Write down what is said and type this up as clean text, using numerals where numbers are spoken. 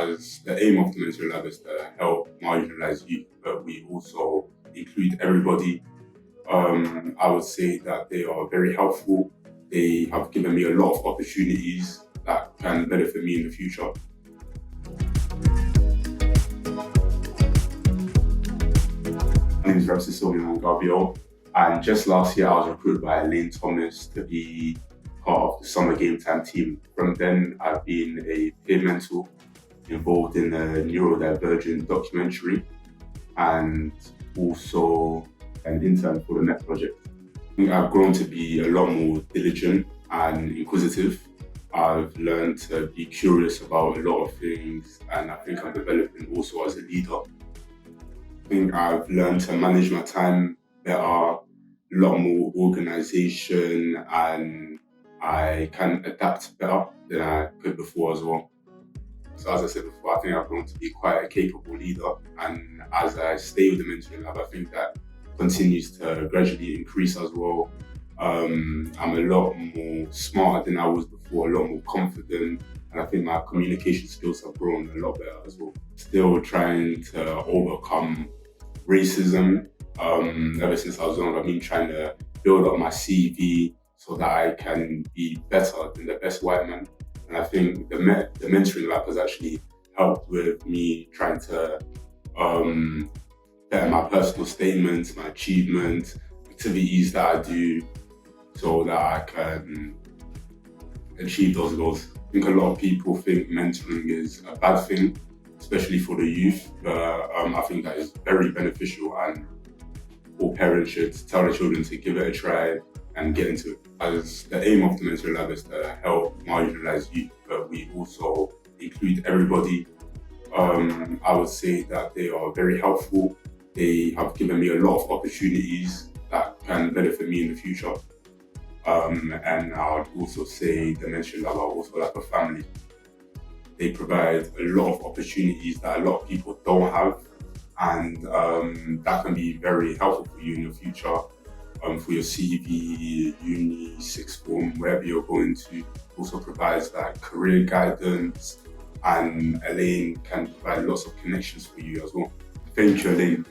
as the aim of the mentoring lab is to help marginalized youth, but we also include everybody. I would say that they are very helpful. They have given me a lot of opportunities that can benefit me in the future. My name is Sylvio, and just last year I was recruited by Elaine Thomas to be part of the summer game time team. From then, I've been a peer mentor involved in the neurodivergent documentary and also an intern for the Met project. I think I've grown to be a lot more diligent and inquisitive. I've learned to be curious about a lot of things, and I think I'm developing also as a leader. I think I've learned to manage my time better, a lot more organization, and I can adapt better than I could before as well. So as I said before, I think I've grown to be quite a capable leader, and as I stay with the mentoring lab, I think that continues to gradually increase as well. I'm a lot more smarter than I was before, a lot more confident, and I think my communication skills have grown a lot better as well. Still trying to overcome racism. Ever since I was young, I've been trying to build up my CV so that I can be better than the best white man. And I think the mentoring lab has actually helped with me trying to better my personal statements, my achievements, activities that I do so that I can achieve those goals. I think a lot of people think mentoring is a bad thing, especially for the youth, but I think that is very beneficial, and all parents should tell their children to give it a try and get into it. As the aim of the mentoring lab is to help marginalized youth, but we also include everybody. I would say that they are very helpful. They have given me a lot of opportunities that can benefit me in the future. And I would also say the mentoring lab are also like a family. They provide a lot of opportunities that a lot of people don't have, and that can be very helpful for you in your future, for your CV, uni, sixth form, wherever you're going to. Also provides like career guidance, and Elaine can provide lots of connections for you as well. Thank you, Elaine.